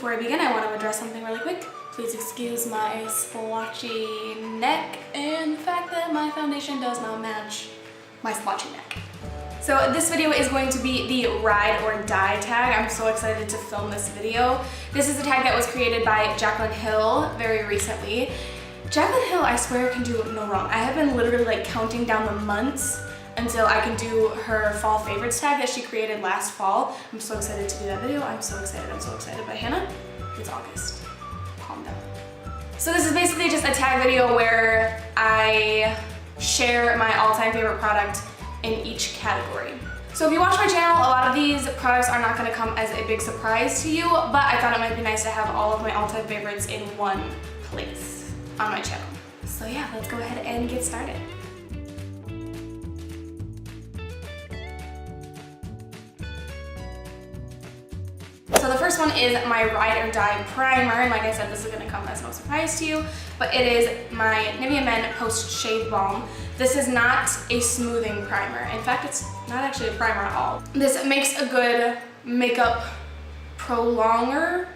Before I begin, I want to address something really quick. Please excuse my splotchy neck and the fact that my foundation does not match my splotchy neck. So this video is going to be the ride or die tag. I'm so excited to film this video. This is a tag that was created by Jaclyn Hill very recently. Jaclyn Hill, I swear, can do no wrong. I have been literally like counting down the months until I can do her fall favorites tag that she created last fall. I'm so excited to do that video. I'm so excited. But Hannah, it's August. Calm down. So this is basically just a tag video where I share my all-time favorite product in each category. So if you watch my channel, a lot of these products are not going to come as a big surprise to you, but I thought it might be nice to have all of my all-time favorites in one place on my channel. So yeah, let's go ahead and get started. So the first one is my Ride or Die Primer, and like I said, this is going to come as no surprise to you, but it is my Nivea Men Post Shave Balm. This is not a smoothing primer. In fact, it's not actually a primer at all. This makes a good makeup prolonger.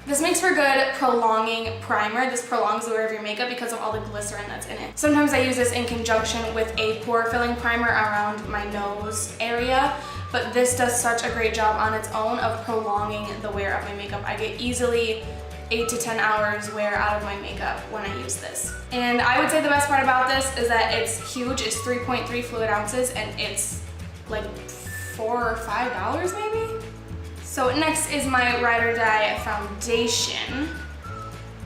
This makes for a good prolonging primer. This prolongs the wear of your makeup because of all the glycerin that's in it. Sometimes I use this in conjunction with a pore filling primer around my nose area, but this does such a great job on its own of prolonging the wear of my makeup. I get easily 8 to 10 hours wear out of my makeup when I use this. And I would say the best part about this is that it's huge. It's 3.3 fluid ounces and it's like $4 or $5 maybe? So next is my Ride or Die foundation,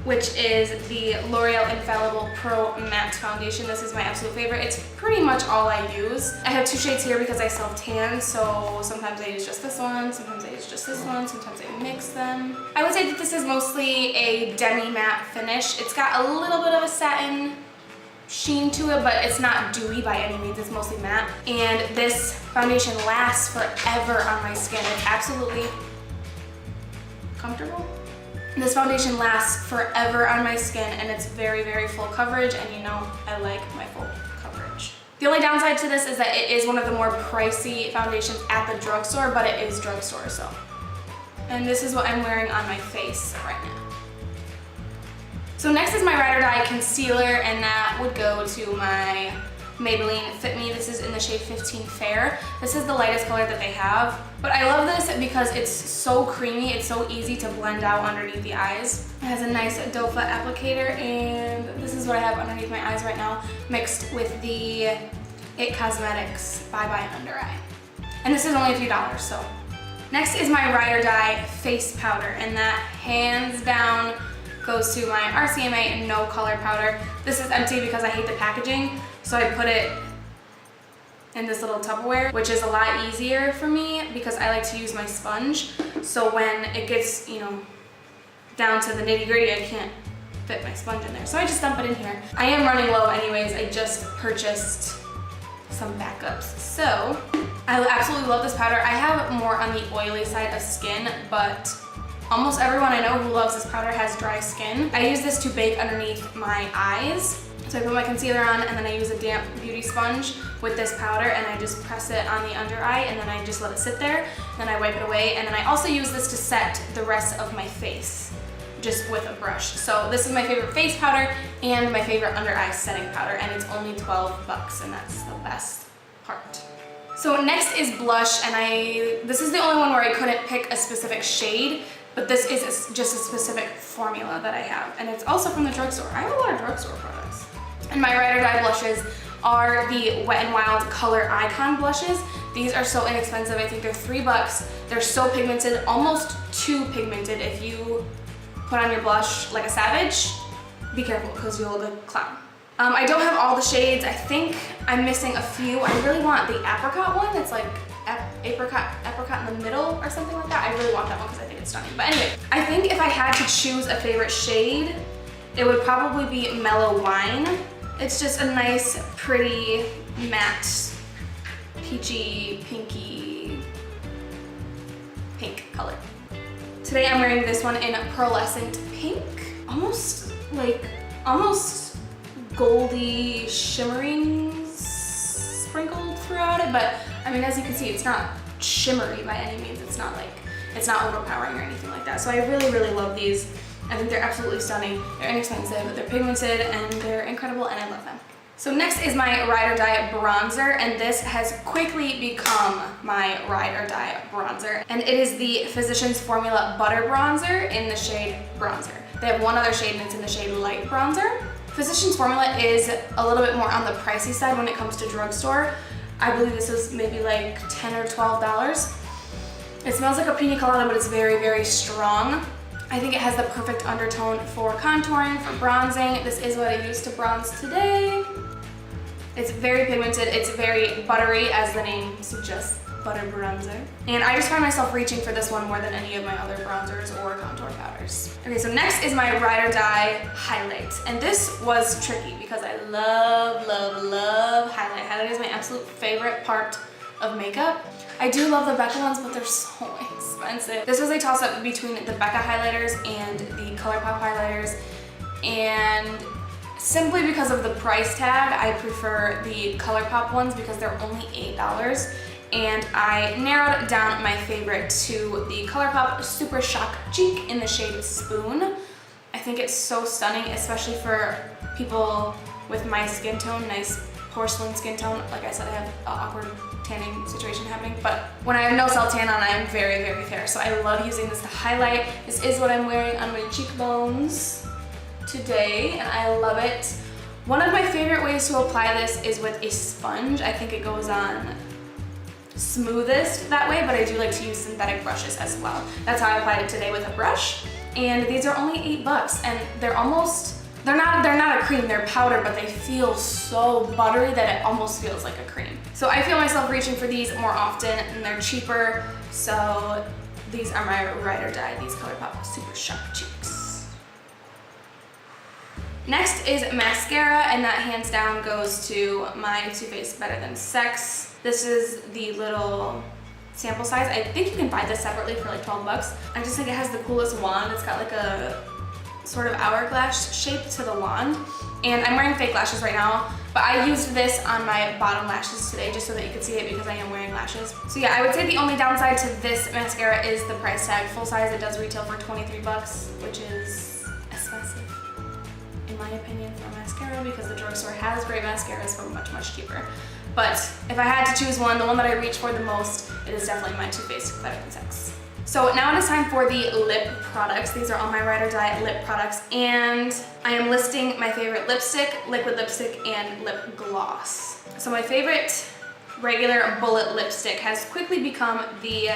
which is the L'Oreal Infallible Pro Matte Foundation. This is my absolute favorite. It's pretty much all I use. I have two shades here because I self-tan, so sometimes I use just this one, sometimes I use just this one, sometimes I mix them. I would say that this is mostly a demi-matte finish. It's got a little bit of a satin sheen to it, but it's not dewy by any means. It's mostly matte. And this foundation lasts forever on my skin. It's absolutely comfortable. This foundation lasts forever on my skin and it's very, very full coverage, and you know I like my full coverage. The only downside to this is that it is one of the more pricey foundations at the drugstore, but it is drugstore, so. And this is what I'm wearing on my face right now. So next is my Ride or Die concealer, and that would go to my Maybelline Fit Me. This is in the shade 15 Fair. This is the lightest color that they have. But I love this because it's so creamy. It's so easy to blend out underneath the eyes. It has a nice doe foot applicator, and this is what I have underneath my eyes right now, mixed with the It Cosmetics Bye Bye Under Eye. And this is only a few dollars, so. Next is my Ride or Die face powder, and that hands down goes to my RCMA No Color Powder. This is empty because I hate the packaging, so I put it in this little Tupperware, which is a lot easier for me because I like to use my sponge. So when it gets, you know, down to the nitty-gritty, I can't fit my sponge in there. So I just dump it in here. I am running low anyways. I just purchased some backups. So I absolutely love this powder. I have more on the oily side of skin, but almost everyone I know who loves this powder has dry skin. I use this to bake underneath my eyes. So I put my concealer on and then I use a damp beauty sponge with this powder and I just press it on the under eye and then I just let it sit there. Then I wipe it away, and then I also use this to set the rest of my face just with a brush. So this is my favorite face powder and my favorite under eye setting powder, and it's only 12 bucks, and that's the best part. So next is blush, and this is the only one where I couldn't pick a specific shade, but this is just a specific formula that I have, and it's also from the drugstore. I have a lot of drugstore products. And my Ride or Die blushes are the Wet n Wild Color Icon blushes. These are so inexpensive. I think they're 3 bucks. They're so pigmented, almost too pigmented. If you put on your blush like a savage, be careful because you'll look a clown. I don't have all the shades. I think I'm missing a few. I really want the apricot one. It's like apricot in the middle or something like that. I really want that one because I think it's stunning. But anyway, I think if I had to choose a favorite shade, it would probably be Mellow Wine. It's just a nice, pretty, matte, peachy, pinky, pink color. Today I'm wearing this one in pearlescent pink. Almost goldy shimmering sprinkled throughout it, but I mean, as you can see, it's not shimmery by any means. It's not like It's not overpowering or anything like that. So I really, really love these. I think they're absolutely stunning. They're inexpensive, they're pigmented, and they're incredible, and I love them. So next is my Ride or Die bronzer, and this has quickly become my Ride or Die bronzer. And it is the Physicians Formula Butter Bronzer in the shade Bronzer. They have one other shade, and it's in the shade Light Bronzer. Physicians Formula is a little bit more on the pricey side when it comes to drugstore. I believe this is maybe like $10 or $12. It smells like a pina colada, but it's very, very strong. I think it has the perfect undertone for contouring, for bronzing. This is what I use to bronze today. It's very pigmented, it's very buttery, as the name suggests, butter bronzer. And I just find myself reaching for this one more than any of my other bronzers or contour powders. Okay, so next is my Ride or Die highlight. And this was tricky because I love, love, love highlight. Highlight is my absolute favorite part of makeup. I do love the Becca ones, but they're so expensive. This was a toss-up between the Becca highlighters and the Colourpop highlighters. And simply because of the price tag, I prefer the Colourpop ones because they're only $8. And I narrowed down my favorite to the Colourpop Super Shock Cheek in the shade Spoon. I think it's so stunning, especially for people with my skin tone, nice porcelain skin tone. Like I said, I have an awkward tanning situation happening, but when I have no cell tan on, I am very, very fair. So I love using this to highlight. This is what I'm wearing on my cheekbones today, and I love it. One of my favorite ways to apply this is with a sponge. I think it goes on smoothest that way, but I do like to use synthetic brushes as well. That's how I applied it today, with a brush. And these are only $8, and they're not a cream, they're powder, but they feel so buttery that it almost feels like a cream. So I feel myself reaching for these more often, and they're cheaper. So these are my Ride or Die, these Colourpop Super Shock Cheeks. Next is mascara, and that hands down goes to my Too Faced Better Than Sex. This is the little sample size. I think you can buy this separately for like $12. I just think it has the coolest wand. It's got like a sort of hourglass shape to the wand. And I'm wearing fake lashes right now, but I used this on my bottom lashes today just so that you could see it because I am wearing lashes. So yeah, I would say the only downside to this mascara is the price tag. Full size, it does retail for $23, which is expensive in my opinion for mascara, because the drugstore has great mascaras for much, much cheaper. But if I had to choose one, the one that I reach for the most, it is definitely my Too Faced Better Than Sex. So now it is time for the lip products. These are all my Ride or Die lip products, and I am listing my favorite lipstick, liquid lipstick, and lip gloss. So my favorite regular bullet lipstick has quickly become the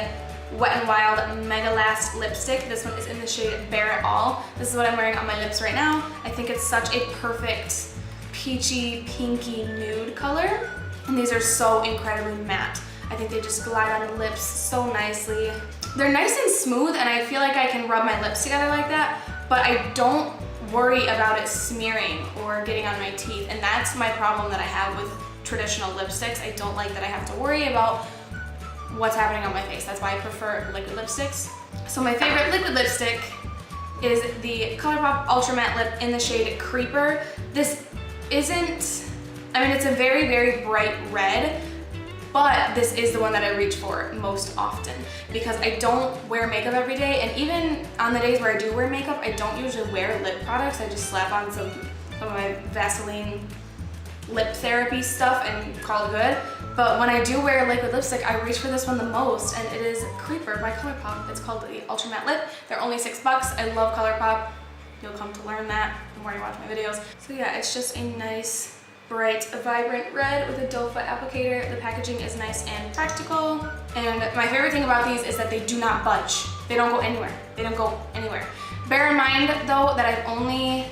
Wet n Wild Mega Last lipstick. This one is in the shade Bare It All. This is what I'm wearing on my lips right now. I think it's such a perfect peachy, pinky nude color. And these are so incredibly matte. I think they just glide on the lips so nicely. They're nice and smooth, and I feel like I can rub my lips together like that, but I don't worry about it smearing or getting on my teeth. And that's my problem that I have with traditional lipsticks. I don't like that I have to worry about what's happening on my face. That's why I prefer liquid lipsticks. So my favorite liquid lipstick is the Colourpop Ultra Matte Lip in the shade Creeper. This isn't, I mean, it's a very, very bright red, but this is the one that I reach for most often because I don't wear makeup every day, and even on the days where I do wear makeup, I don't usually wear lip products. I just slap on some of my Vaseline lip therapy stuff and call it good. But when I do wear liquid lipstick, I reach for this one the most, and it is Creeper by Colourpop. It's called the Ultra Matte Lip. They're only $6. I love Colourpop. You'll come to learn that the more you watch my videos. So yeah, it's just a nice, bright, vibrant red with a doe foot applicator. The packaging is nice and practical. And my favorite thing about these is that they do not budge. They don't go anywhere. They don't go anywhere. Bear in mind though that I've only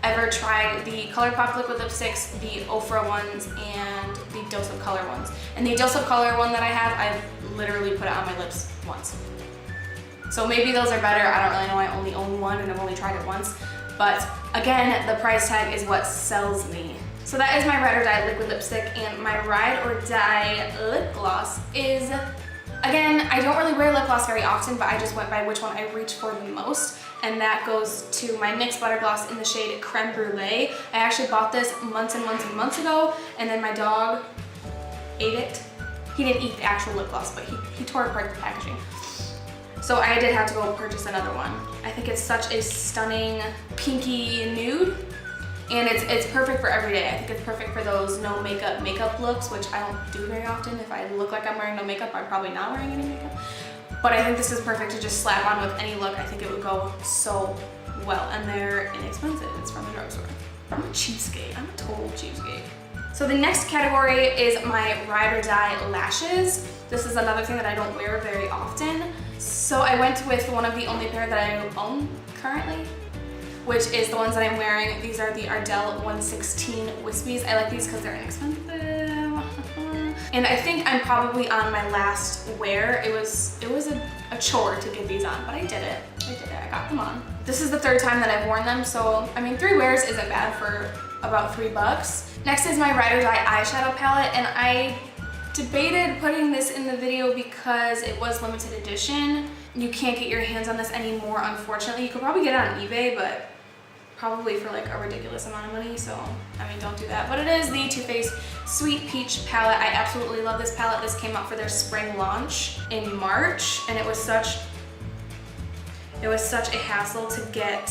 ever tried the Colourpop liquid lipsticks, the Ofra ones, and the Dose of Color ones. And the Dose of Color one that I have, I've literally put it on my lips once. So maybe those are better. I don't really know. I only own one and I've only tried it once. But again, the price tag is what sells me. So that is my Ride or Die liquid lipstick, and my Ride or Die lip gloss is, again, I don't really wear lip gloss very often, but I just went by which one I reach for the most, and that goes to my NYX Butter Gloss in the shade Creme Brûlée. I actually bought this months and months and months ago, and then my dog ate it. He didn't eat the actual lip gloss, but he tore apart the packaging. So I did have to go purchase another one. I think it's such a stunning pinky nude. And it's perfect for every day. I think it's perfect for those no makeup looks, which I don't do very often. If I look like I'm wearing no makeup, I'm probably not wearing any makeup. But I think this is perfect to just slap on with any look. I think it would go so well. And they're inexpensive. It's from the drugstore. I'm a cheapskate. I'm a total cheapskate. So the next category is my ride or die lashes. This is another thing that I don't wear very often. So I went with one of the only pair that I own currently, which is the ones that I'm wearing. These are the Ardell 116 Wispies. I like these because they're inexpensive. And I think I'm probably on my last wear. It was a chore to get these on, but I did it. I got them on. This is the third time that I've worn them, so I mean 3 wears isn't bad for about $3. Next is my Ride or Die eyeshadow palette, and I debated putting this in the video because it was limited edition. You can't get your hands on this anymore, unfortunately. You could probably get it on eBay, but probably for like a ridiculous amount of money, so I mean, don't do that. But it is the Too Faced Sweet Peach palette. I absolutely love this palette. This came out for their spring launch in March, and it was such a hassle to get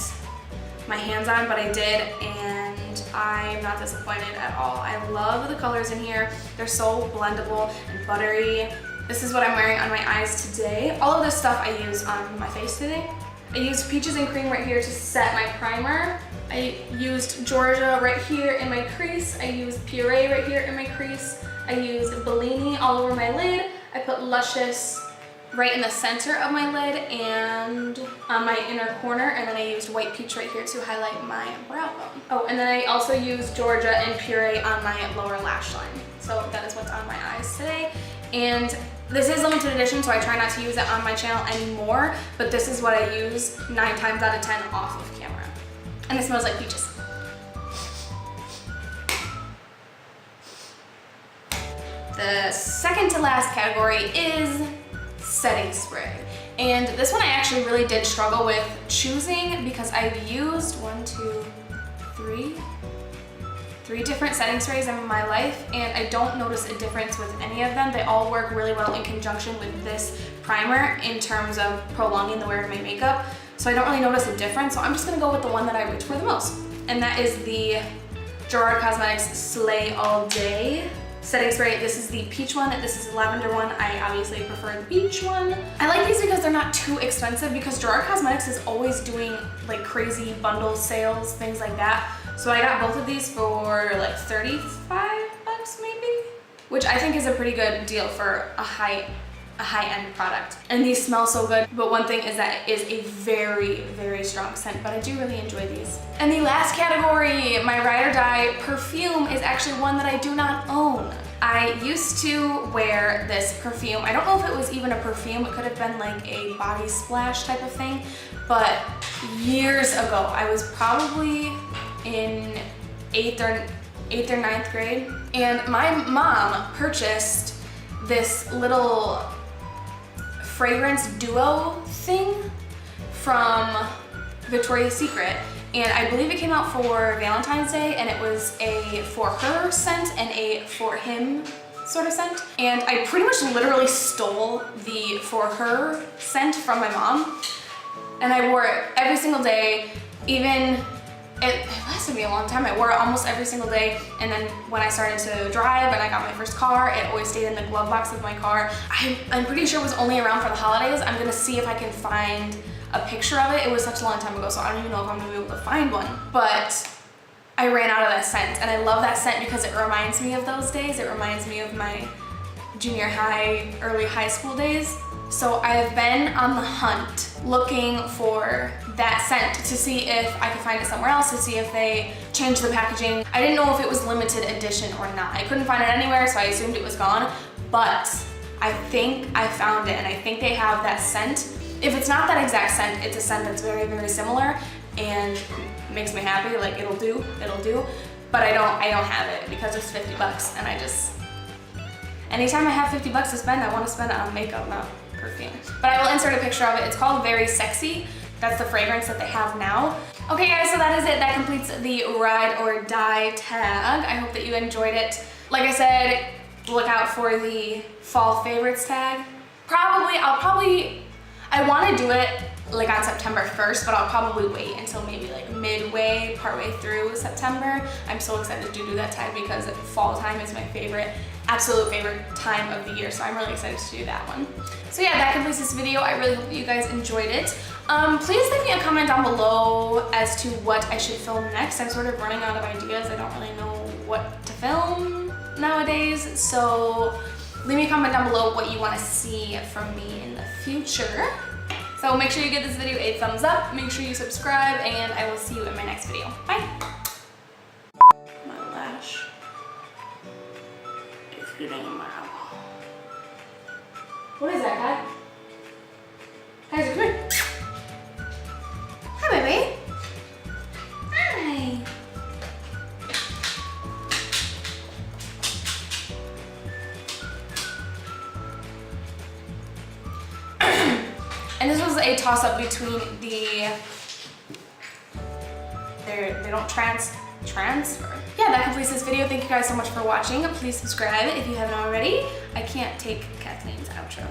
my hands on, but I did, and I'm not disappointed at all. I love the colors in here. They're so blendable and buttery. This is what I'm wearing on my eyes today. All of this stuff I use on my face today. I used Peaches and Cream right here to set my primer. I used Georgia right here in my crease. I used Puree right here in my crease. I used Bellini all over my lid. I put Luscious right in the center of my lid and on my inner corner, and then I used White Peach right here to highlight my brow bone. Oh, and then I also used Georgia and Puree on my lower lash line. So that is what's on my eyes today. And this is limited edition, so I try not to use it on my channel anymore, but this is what I use 9 times out of 10 off of camera. And it smells like peaches. The second to last category is setting spray. And this one I actually really did struggle with choosing because I've used 3 different setting sprays in my life, and I don't notice a difference with any of them. They all work really well in conjunction with this primer in terms of prolonging the wear of my makeup. So I don't really notice a difference. So I'm just gonna go with the one that I reach for the most. And that is the Gerard Cosmetics Slay All Day setting spray. This is the peach one. This is the lavender one. I obviously prefer the peach one. I like these because they're not too expensive, because Gerard Cosmetics is always doing like crazy bundle sales, things like that. So I got both of these for like $35 maybe, which I think is a pretty good deal for a high-end product. And these smell so good, but one thing is that it is a very, very strong scent, but I do really enjoy these. And the last category, my Ride or Die perfume, is actually one that I do not own. I used to wear this perfume. I don't know if it was even a perfume. It could have been like a body splash type of thing, but years ago, I was probably in 8th or 9th grade, and my mom purchased this little fragrance duo thing from Victoria's Secret, and I believe it came out for Valentine's Day, and it was a for her scent and a for him sort of scent. And I pretty much literally stole the for her scent from my mom, and I wore it every single day. It lasted me a long time. I wore it almost every single day, and then when I started to drive and I got my first car, it always stayed in the glove box of my car. I'm pretty sure it was only around for the holidays. I'm gonna see if I can find a picture of it. It was such a long time ago, so I don't even know if I'm gonna be able to find one. But I ran out of that scent, and I love that scent because it reminds me of those days. It reminds me of my junior high, early high school days. So I have been on the hunt looking for that scent to see if I could find it somewhere else, to see if they changed the packaging. I didn't know if it was limited edition or not. I couldn't find it anywhere, so I assumed it was gone, but I think I found it, and I think they have that scent. If it's not that exact scent, it's a scent that's very, very similar and makes me happy. Like, it'll do, but I don't have it because it's $50, and anytime I have $50 to spend, I want to spend it on makeup, not perfume. But I will insert a picture of it. It's called Very Sexy. That's the fragrance that they have now. Okay guys, so that is it. That completes the Ride or Die tag. I hope that you enjoyed it. Like I said, look out for the fall favorites tag. I I want to do it like on September 1st, but I'll probably wait until maybe like midway, partway through September. I'm so excited to do that time because fall time is my favorite, absolute favorite time of the year. So I'm really excited to do that one. So yeah, that completes this video. I really hope that you guys enjoyed it. Please leave me a comment down below as to what I should film next. I'm sort of running out of ideas. I don't really know what to film nowadays. So leave me a comment down below what you want to see from me in the future. So make sure you give this video a thumbs up, make sure you subscribe, and I will see you in my next video. Bye! My lash is getting my eyeball. What is that, guy? Guys, come here. Hi, baby. Hi. And this was a toss-up between the, they don't transfer. Yeah, that completes this video. Thank you guys so much for watching. Please subscribe if you haven't already. I can't take Kathleen's outro.